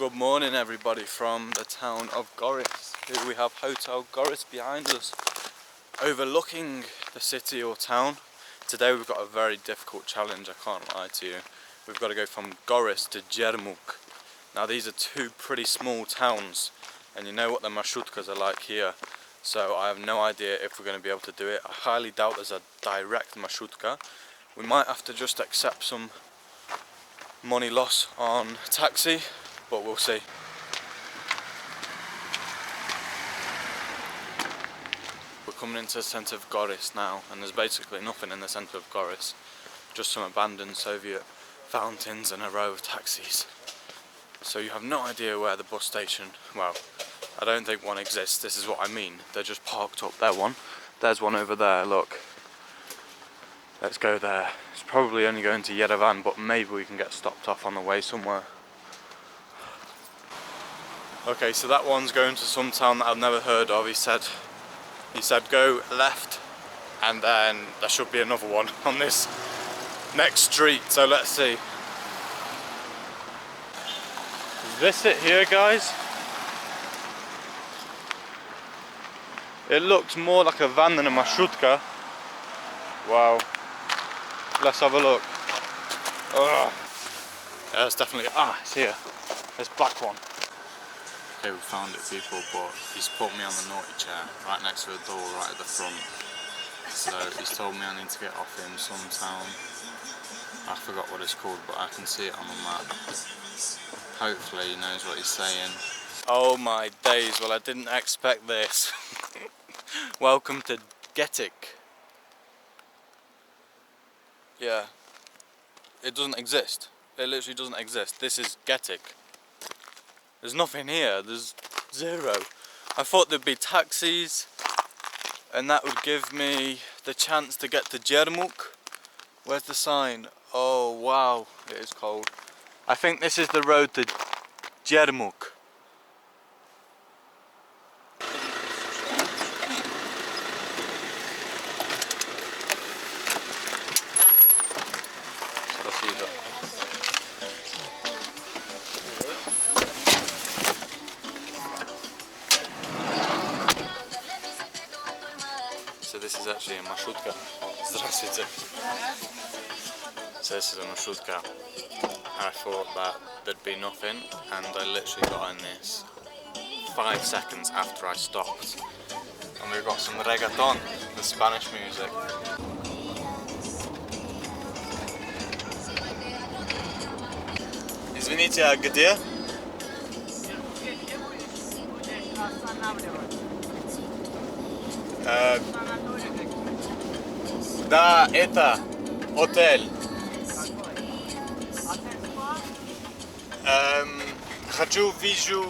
Good morning everybody from the town of Goris. Here we have Hotel Goris behind us, overlooking the city or town. Today we've got a very difficult challenge, I can't lie to you. We've got to go from Goris to Jermuk. Now these are two pretty small towns, and you know what the marshutkas are like here. So I have no idea if we're going to be able to do it. I highly doubt there's a direct marshutka. We might have to just accept some money loss on taxi, but we'll see. We're coming into the centre of Goris now, and there's basically nothing in the centre of Goris, just some abandoned Soviet fountains and a row of taxis. So you have no idea where the bus station, well, I don't think one exists. This is what I mean, they're just parked up. There's one over there, look. Let's go there. It's probably only going to Yerevan, but maybe we can get stopped off on the way somewhere. Okay, so that one's going to some town that I've never heard of. He said go left, and then there should be another one on this next street, so let's see. Is this it here, guys? It looks more like a van than a marshutka. Wow. Let's have a look. Ugh. Yeah, it's definitely, it's here. This black one. Okay, we found it, people, but he's put me on the naughty chair right next to the door right at the front. So he's told me I need to get off him some town. I forgot what it's called, but I can see it on the map. Hopefully he knows what he's saying. Oh my days, well I didn't expect this. Welcome to Getik. Yeah, it doesn't exist. It literally doesn't exist. This is Getik. There's nothing here, there's zero. I thought there'd be taxis and that would give me the chance to get to Jermuk. Where's the sign? Oh wow, it is cold. I think this is the road to Jermuk. So this is actually a marshutka. Здравствуйте. So this is a marshutka. I thought that there'd be nothing, and I literally got in this 5 seconds after I stopped. And we've got some reggaeton, the Spanish music. Извините, а где? Да, это отель. Вижу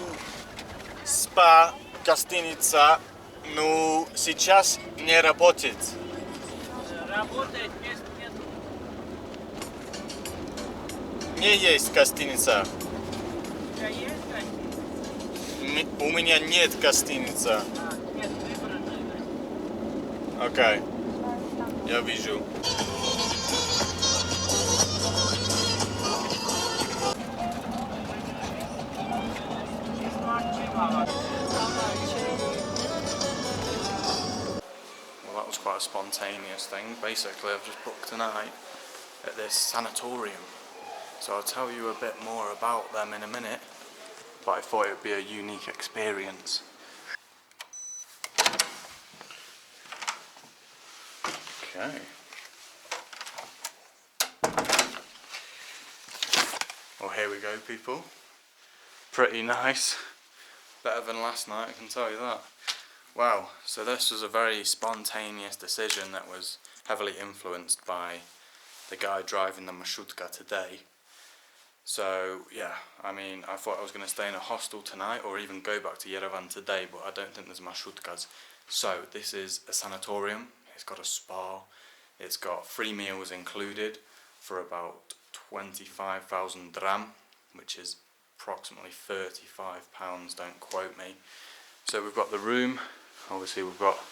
спа, гостиница, но сейчас не работает. Работает, мест нет. Не есть гостиница. У тебя есть гостиница? У меня нет гостиницы. Нет, выбранная. Окей. Я вижу. Well, that was quite a spontaneous thing. Basically, I've just booked a night at this sanatorium. So I'll tell you a bit more about them in a minute, but I thought it would be a unique experience. Okay. Well, here we go, people. Pretty nice. Better than last night, I can tell you that. Wow, so this was a very spontaneous decision that was heavily influenced by the guy driving the marshutka today. So, yeah, I mean, I thought I was going to stay in a hostel tonight or even go back to Yerevan today, but I don't think there's marshutkas. So, this is a sanatorium. It's got a spa. It's got free meals included for about 25,000 dram, which is approximately £35, don't quote me. So we've got the room, obviously we've got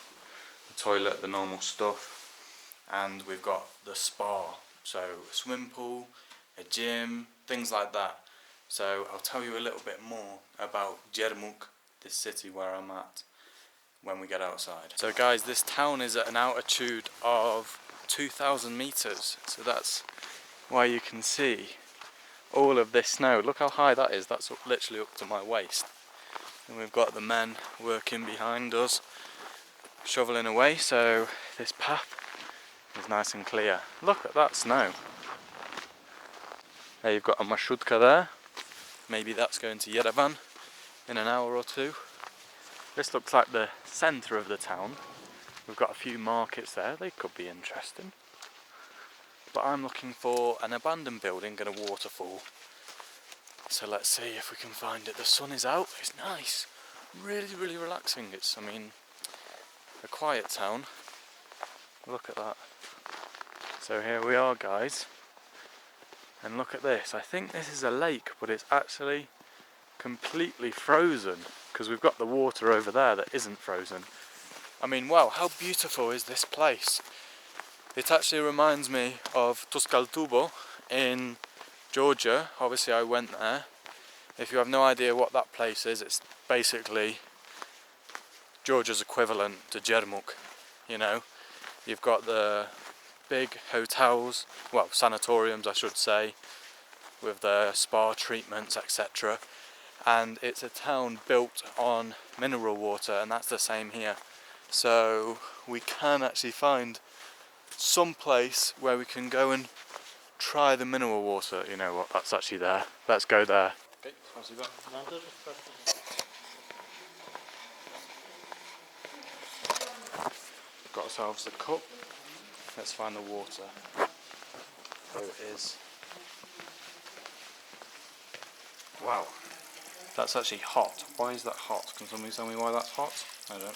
the toilet, the normal stuff, and we've got the spa, so a swimming pool, a gym, things like that. So I'll tell you a little bit more about Jermuk, this city where I'm at, when we get outside. So guys, this town is at an altitude of 2,000 meters, so that's why you can see all of this snow. Look how high that is, that's literally up to my waist. And we've got the men working behind us, shoveling away, so this path is nice and clear. Look at that snow. There you've got a marshutka there. Maybe that's going to Yerevan in an hour or two. This looks like the centre of the town. We've got a few markets there, they could be interesting. But I'm looking for an abandoned building and a waterfall. So let's see if we can find it. The sun is out, it's nice. Really, really relaxing. It's, I mean, a quiet town. Look at that. So here we are, guys. And look at this. I think this is a lake, but it's actually completely frozen because we've got the water over there that isn't frozen. I mean, wow, how beautiful is this place? It actually reminds me of Tuskaltubo in Georgia. Obviously I went there. If you have no idea what that place is, it's basically Georgia's equivalent to Jermuk, you know. You've got the big hotels, well, sanatoriums I should say, with the spa treatments, etc. And it's a town built on mineral water, and that's the same here. So we can actually find some place where we can go and try the mineral water. You know what, that's actually there. Let's go there. Okay, got ourselves the cup. Let's find the water. There it is. Wow, that's actually hot. Why is that hot? Can somebody tell me why that's hot? I don't know.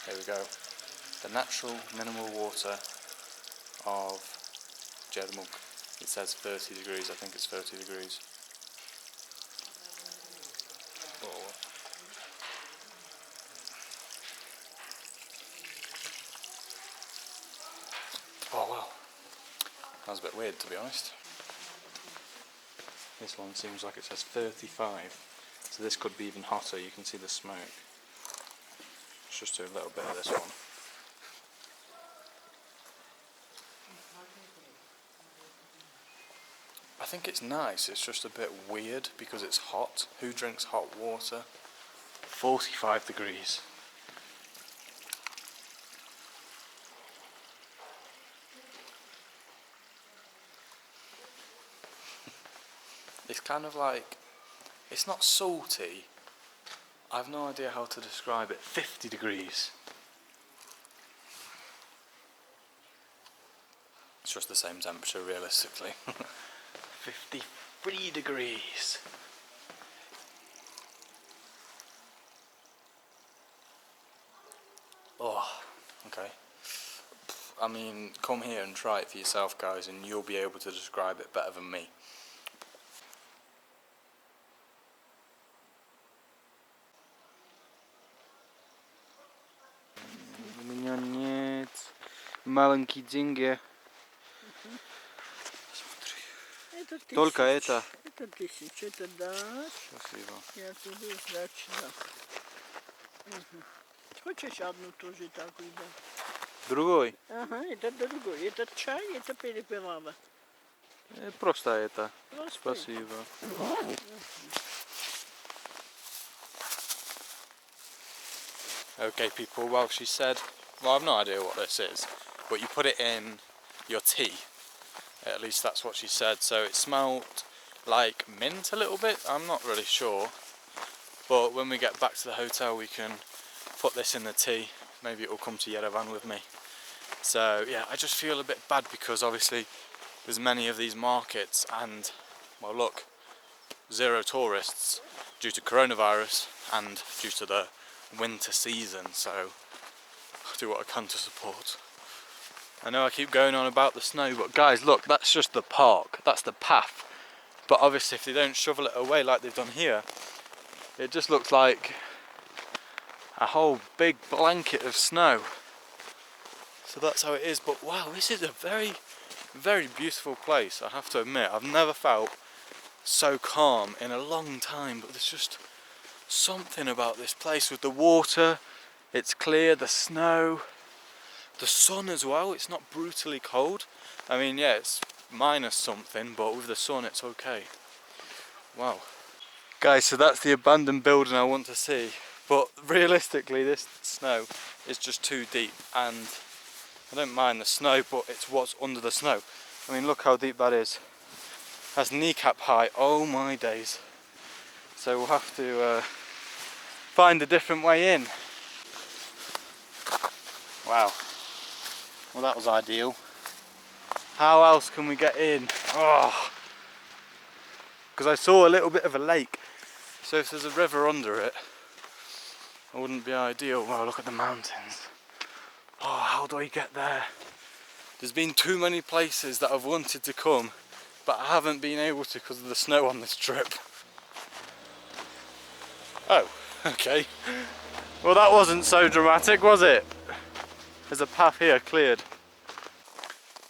There we go. The natural mineral water of Jermuk. It says 30 degrees, I think it's 30 degrees. Oh wow, that was a bit weird to be honest. This one seems like it says 35, so this could be even hotter. You can see the smoke. Let's just do a little bit of this one. I think it's nice, it's just a bit weird because it's hot. Who drinks hot water? 45 degrees. It's kind of like, it's not salty. I have no idea how to describe it. 50 degrees. It's just the same temperature realistically. 53 degrees. Oh, okay. I mean, come here and try it for yourself, guys, and you'll be able to describe it better than me. У меня нет маленькие деньги. Это 1000. Только это. Это 1000, это дашь. Спасибо. Я тебе сдачу дам. Хочешь одну тоже такую, да? Другой? Ага, это другой. Это чай, это перепелава. Просто это. Просто. Спасибо. Okay, people, well, she said, well, I've no idea what this is, but you put it in your tea. At least that's what she said. So it smelled like mint a little bit. I'm not really sure. But when we get back to the hotel, we can put this in the tea. Maybe it will come to Yerevan with me. So yeah, I just feel a bit bad because obviously there's many of these markets and, well, look, 0 tourists due to coronavirus and due to the winter season. So I'll do what I can to support. I know I keep going on about the snow, but guys, look, that's just the park, that's the path. But obviously if they don't shovel it away like they've done here, it just looks like a whole big blanket of snow. So that's how it is. But wow, this is a very Very beautiful place, I have to admit. I've never felt so calm in a long time, but there's just something about this place with the water. It's clear, the snow, the sun as well. It's not brutally cold. I mean, yeah, it's minus something, but with the sun it's okay. Wow. Guys, so that's the abandoned building I want to see, but realistically this snow is just too deep, and I don't mind the snow, but it's what's under the snow. I mean, look how deep that is. That's kneecap high. Oh my days. So we'll have to find a different way in. Wow. Well, that was ideal. How else can we get in? Oh, because I saw a little bit of a lake. So if there's a river under it, it wouldn't be ideal. Wow, look at the mountains. Oh, how do I get there? There's been too many places that I've wanted to come, but I haven't been able to because of the snow on this trip. Oh, okay. Well, that wasn't so dramatic, was it? There's a path here cleared.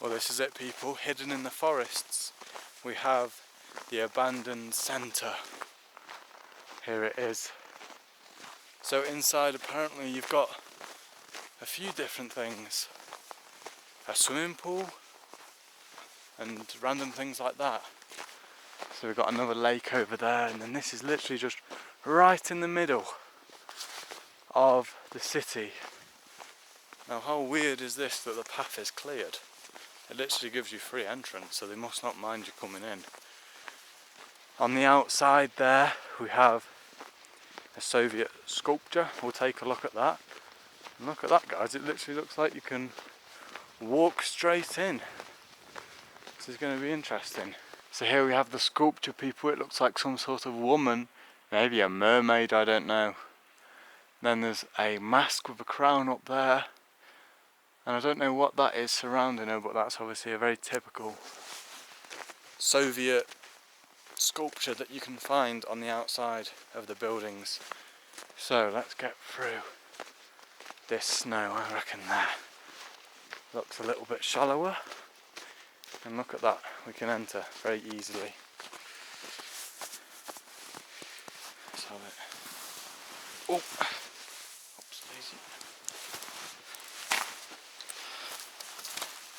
Well, this is it, people. Hidden in the forests, we have the abandoned centre. Here it is. So inside, apparently, you've got a few different things. A swimming pool and random things like that. So we've got another lake over there, and then this is literally just right in the middle of the city. Now, how weird is this that the path is cleared? It literally gives you free entrance, so they must not mind you coming in. On the outside there, we have a Soviet sculpture. We'll take a look at that. And look at that, guys. It literally looks like you can walk straight in. This is going to be interesting. So here we have the sculpture, people. It looks like some sort of woman, maybe a mermaid, I don't know. Then there's a mask with a crown up there. And I don't know what that is surrounding her, but that's obviously a very typical Soviet sculpture that you can find on the outside of the buildings. So let's get through this snow. I reckon there looks a little bit shallower, and look at that, we can enter very easily. Let's have it. Oh, oops, daisy.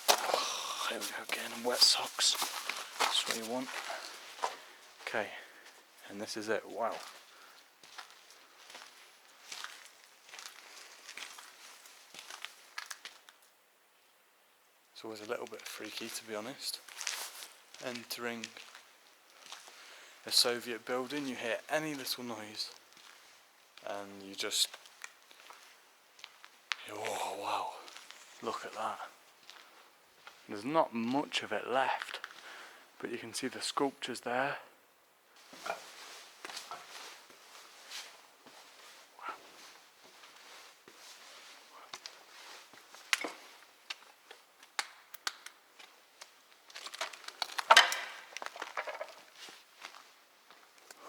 Oh, there we go again, wet socks. That's what you want. Okay, and this is it. Wow. It's always a little bit freaky, to be honest. Entering a Soviet building, you hear any little noise and you just, oh wow, look at that. There's not much of it left, but you can see the sculptures there.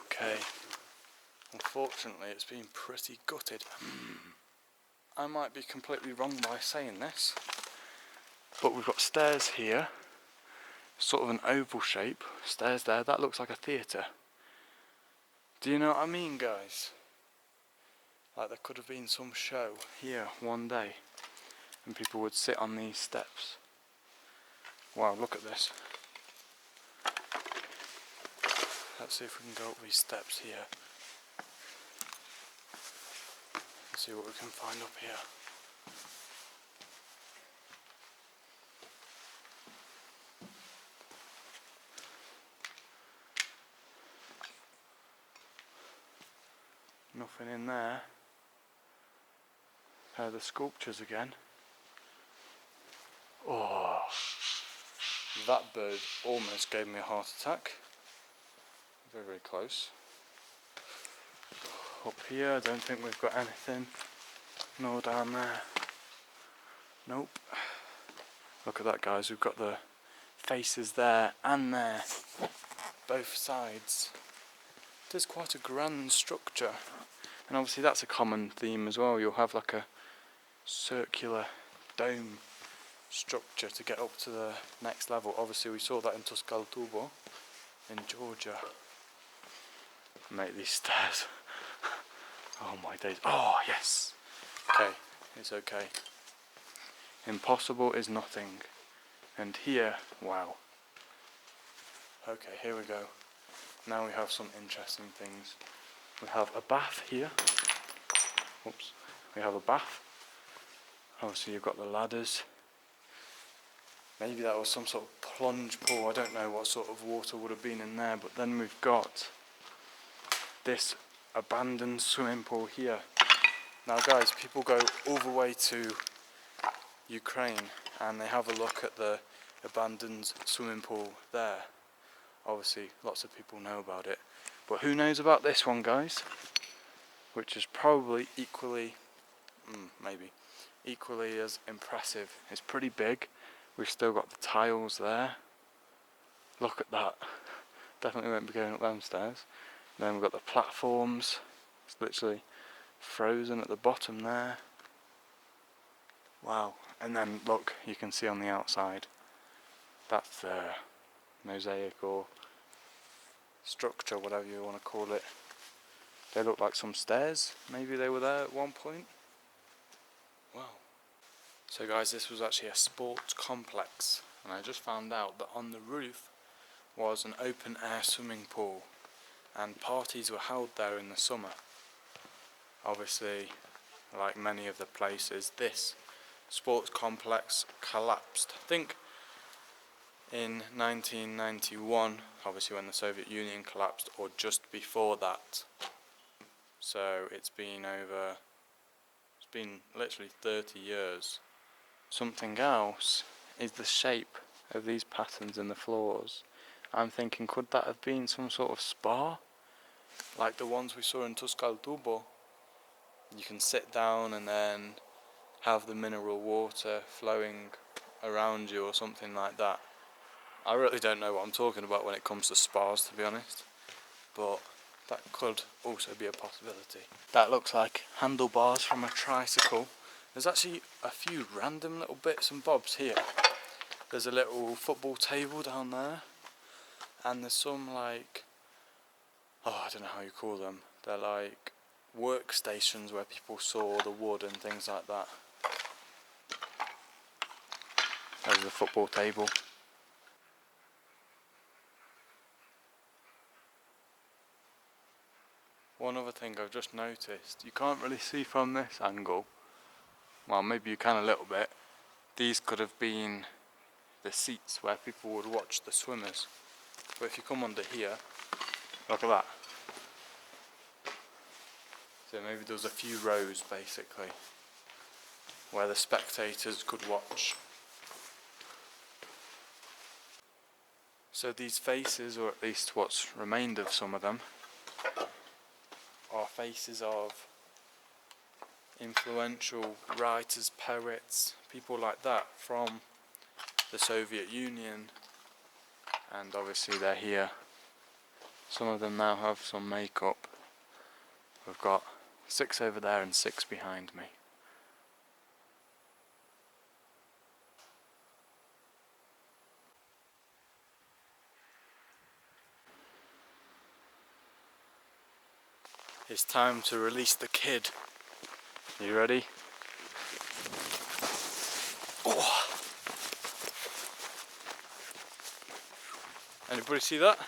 Okay, unfortunately it's been pretty gutted. I might be completely wrong by saying this, but we've got stairs here, sort of an oval shape, stairs there, that looks like a theatre. Do you know what I mean, guys? Like there could have been some show here one day and people would sit on these steps. Wow, look at this. Let's see if we can go up these steps here. Let's see what we can find up here. Nothing in there. The sculptures again. Oh, that bird almost gave me a heart attack. Very, very close. Up here, I don't think we've got anything. Nor down there. Nope. Look at that, guys. We've got the faces there and there. Both sides. There's quite a grand structure. And obviously that's a common theme as well. You'll have like a circular dome structure to get up to the next level. Obviously we saw that in Tuscaltubo in Georgia. Mate, these stairs. Oh my days. Oh yes. Okay, it's okay. Impossible is nothing. And here, wow. Okay, here we go. Now we have some interesting things. We have a bath here. Oops. We have a bath. Obviously you've got the ladders. Maybe that was some sort of plunge pool. I don't know what sort of water would have been in there. But then we've got this abandoned swimming pool here. Now guys, people go all the way to Ukraine and they have a look at the abandoned swimming pool there. Obviously lots of people know about it, but who knows about this one, guys? Which is probably equally, maybe equally as impressive. It's pretty big. We've still got the tiles there. Look at that. Definitely won't be going up them stairs. Then we've got the platforms. It's literally frozen at the bottom there. Wow. And then look, you can see on the outside, that's the mosaic or structure, whatever you want to call it. They look like some stairs. Maybe they were there at one point. Wow. So guys, this was actually a sports complex, and I just found out that on the roof was an open air swimming pool, and parties were held there in the summer. Obviously, like many of the places, this sports complex collapsed. I think in 1991, obviously when the Soviet Union collapsed, or just before that. So it's been literally 30 years. Something else is the shape of these patterns in the floors. I'm thinking, could that have been some sort of spa? Like the ones we saw in Tuscaltubo. You can sit down and then have the mineral water flowing around you or something like that. I really don't know what I'm talking about when it comes to spas, to be honest, but that could also be a possibility. That looks like handlebars from a tricycle. There's actually a few random little bits and bobs here. There's a little football table down there, and there's some like, I don't know how you call them. They're like workstations where people saw the wood and things like that. There's the football table. One other thing I've just noticed, you can't really see from this angle, well maybe you can a little bit, these could have been the seats where people would watch the swimmers. But if you come under here, look at that. So maybe there was a few rows basically, where the spectators could watch. So these faces, or at least what's remained of some of them, are faces of influential writers, poets, people like that from the Soviet Union, and obviously they're here. Some of them now have some makeup. We've got 6 over there and 6 behind me. It's time to release the kid. You ready? Oh. Anybody see that?